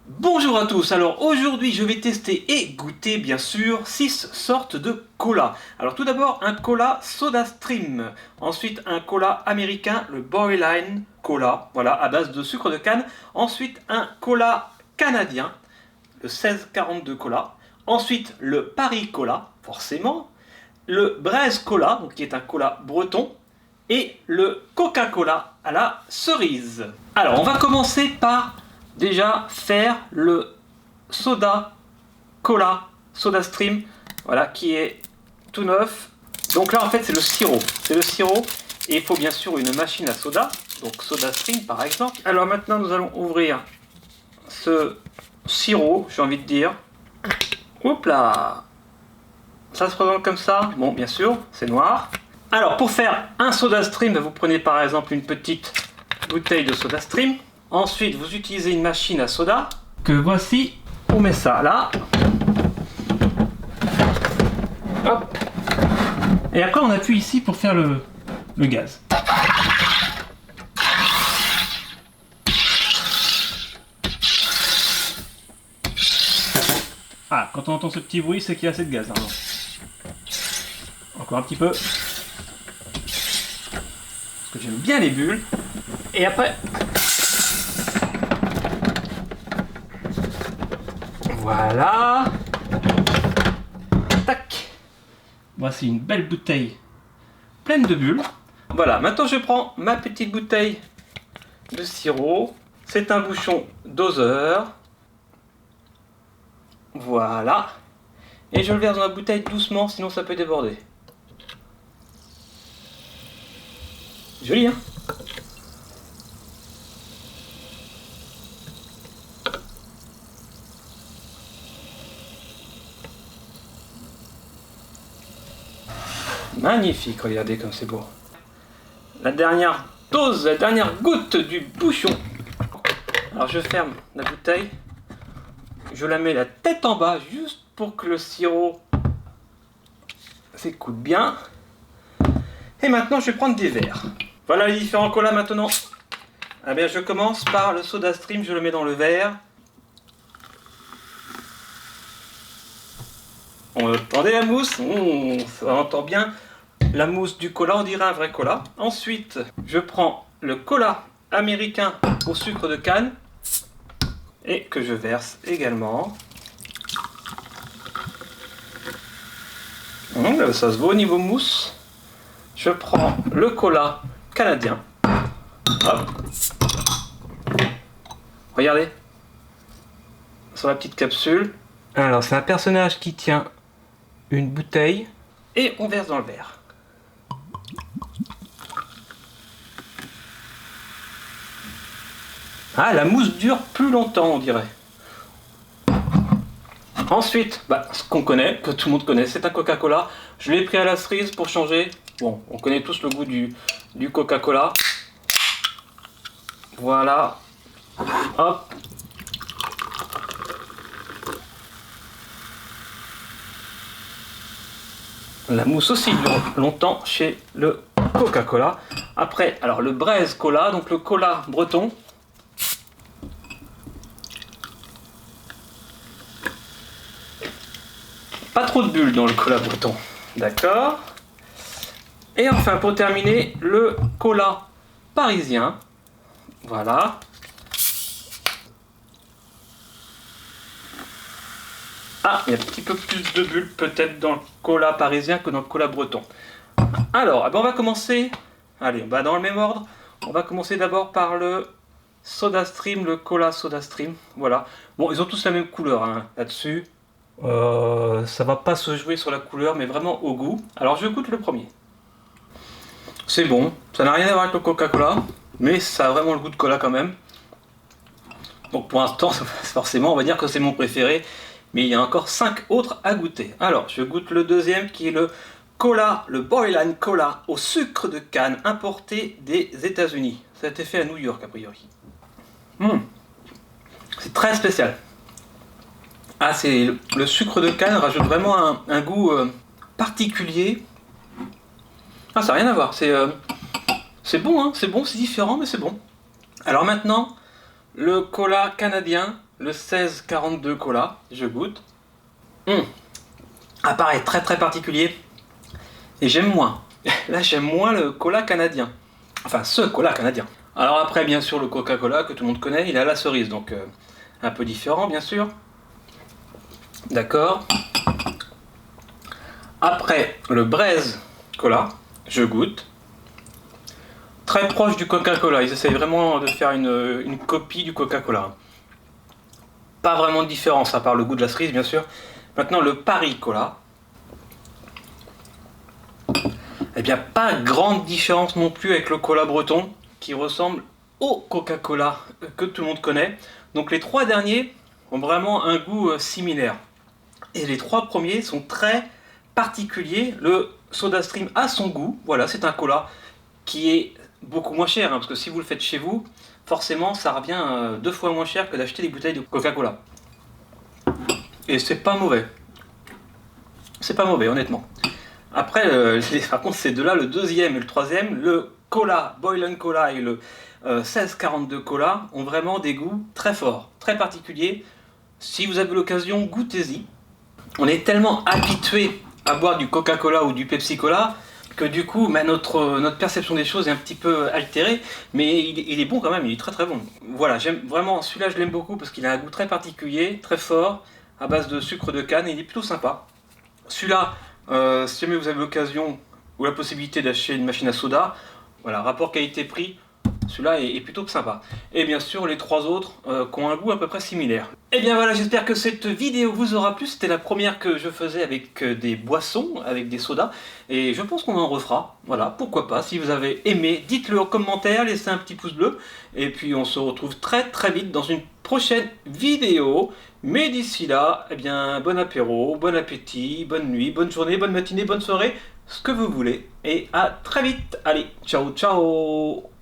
Bonjour à tous, alors aujourd'hui je vais tester et goûter bien sûr 6 sortes de cola. Alors tout d'abord un cola SodaStream, ensuite un cola américain, le Boyline Cola, voilà, à base de sucre de canne. Ensuite un cola canadien, le 1642 Cola. Ensuite le Paris Cola, forcément. Le Braise Cola, donc qui est un cola breton. Et le Coca-Cola à la cerise. Alors on va commencer par déjà faire le soda cola SodaStream, voilà, qui est tout neuf. Donc là en fait c'est le sirop, et il faut bien sûr une machine à soda, donc SodaStream par exemple. Alors maintenant nous allons ouvrir ce sirop, j'ai envie de dire. Hop là, ça se présente comme ça. Bon, bien sûr c'est noir. Alors pour faire un SodaStream, vous prenez par exemple une petite bouteille de SodaStream. Ensuite vous utilisez une machine à soda que voici. On met ça là. Hop. Et après on appuie ici pour faire le gaz. Ah, quand on entend ce petit bruit, c'est qu'il y a assez de gaz. Hein. Encore un petit peu. Que j'aime bien les bulles. Et après, voilà. Tac. Voici une belle bouteille pleine de bulles. Voilà, maintenant je prends ma petite bouteille de sirop. C'est un bouchon doseur. Voilà. Et je le verse dans la bouteille doucement, sinon ça peut déborder. Joli, hein? Magnifique, regardez comme c'est beau. La dernière dose, la dernière goutte du bouchon. Alors je ferme la bouteille. Je la mets la tête en bas, juste pour que le sirop s'écoule bien. Et maintenant je vais prendre des verres. Voilà les différents colas maintenant. Eh bien je commence par le SodaStream, je le mets dans le verre. On entendait la mousse, on entend bien la mousse du cola, on dirait un vrai cola. Ensuite, je prends le cola américain au sucre de canne et que je verse également. Ça se voit au niveau mousse. Je prends le cola canadien. Hop. Regardez. Sur la petite capsule. Alors, c'est un personnage qui tient une bouteille et on verse dans le verre. Ah, la mousse dure plus longtemps, on dirait. Ensuite, ce qu'on connaît, que tout le monde connaît, c'est un Coca-Cola. Je l'ai pris à la cerise pour changer. Bon, on connaît tous le goût du Coca-Cola. Voilà. Hop. La mousse aussi dure longtemps chez le Coca-Cola. Après, alors le Braise Cola, donc le cola breton. Pas trop de bulles dans le cola breton. D'accord. Et enfin, pour terminer, le cola parisien. Voilà. Ah, il y a un petit peu plus de bulles peut-être dans le cola parisien que dans le cola breton. Alors, on va commencer. Allez, on va dans le même ordre. On va commencer d'abord par le SodaStream, le cola SodaStream. Voilà. Bon, ils ont tous la même couleur hein, là-dessus. Ça va pas se jouer sur la couleur, mais vraiment au goût. Alors, je goûte le premier. C'est bon. Ça n'a rien à voir avec le Coca-Cola, mais ça a vraiment le goût de cola quand même. Donc, pour l'instant, forcément, on va dire que c'est mon préféré. Mais il y a encore 5 autres à goûter. Alors, je goûte le deuxième qui est le cola, le Boyline Cola au sucre de canne importé des États-Unis. Ça a été fait à New York a priori. C'est très spécial. Ah, c'est le sucre de canne rajoute vraiment un goût particulier. Ah, ça n'a rien à voir. C'est bon, hein, c'est bon, c'est différent, mais c'est bon. Alors maintenant, le cola canadien. le 1642 Cola, je goûte. Apparaît très très particulier. Et j'aime moins. Là, j'aime moins le cola canadien. Enfin, ce cola canadien. Alors après, bien sûr, le Coca-Cola que tout le monde connaît, il est à la cerise, donc un peu différent, bien sûr. D'accord. Après, le Braise Cola, je goûte. Très proche du Coca-Cola. Ils essayent vraiment de faire une copie du Coca-Cola. Pas vraiment de différence, à part le goût de la cerise, bien sûr. Maintenant, le Paris Cola. Eh bien, pas grande différence non plus avec le cola breton, qui ressemble au Coca-Cola que tout le monde connaît. Donc les trois derniers ont vraiment un goût similaire. Et les trois premiers sont très particuliers. Le SodaStream a son goût. Voilà, c'est un cola qui est beaucoup moins cher, hein, parce que si vous le faites chez vous, forcément ça revient 2 fois moins cher que d'acheter des bouteilles de Coca-Cola. Et c'est pas mauvais. C'est pas mauvais, honnêtement. Après, par contre, ces deux-là, le deuxième et le troisième, le Cola, Boilen Cola et le 1642 Cola, ont vraiment des goûts très forts, très particuliers. Si vous avez l'occasion, goûtez-y. On est tellement habitué à boire du Coca-Cola ou du Pepsi-Cola que du coup, notre perception des choses est un petit peu altérée, mais il est bon quand même, il est très très bon. Voilà, j'aime vraiment, celui-là je l'aime beaucoup parce qu'il a un goût très particulier, très fort, à base de sucre de canne, et il est plutôt sympa. Celui-là, si jamais vous avez l'occasion ou la possibilité d'acheter une machine à soda, voilà, rapport qualité-prix, celui-là est plutôt sympa. Et bien sûr, les trois autres qui ont un goût à peu près similaire. Et bien voilà, j'espère que cette vidéo vous aura plu. C'était la première que je faisais avec des boissons, avec des sodas. Et je pense qu'on en refera. Voilà, pourquoi pas. Si vous avez aimé, dites-le en commentaire, laissez un petit pouce bleu. Et puis on se retrouve très très vite dans une prochaine vidéo. Mais d'ici là, eh bien, bon apéro, bon appétit, bonne nuit, bonne journée, bonne matinée, bonne soirée, ce que vous voulez. Et à très vite. Allez, ciao ciao.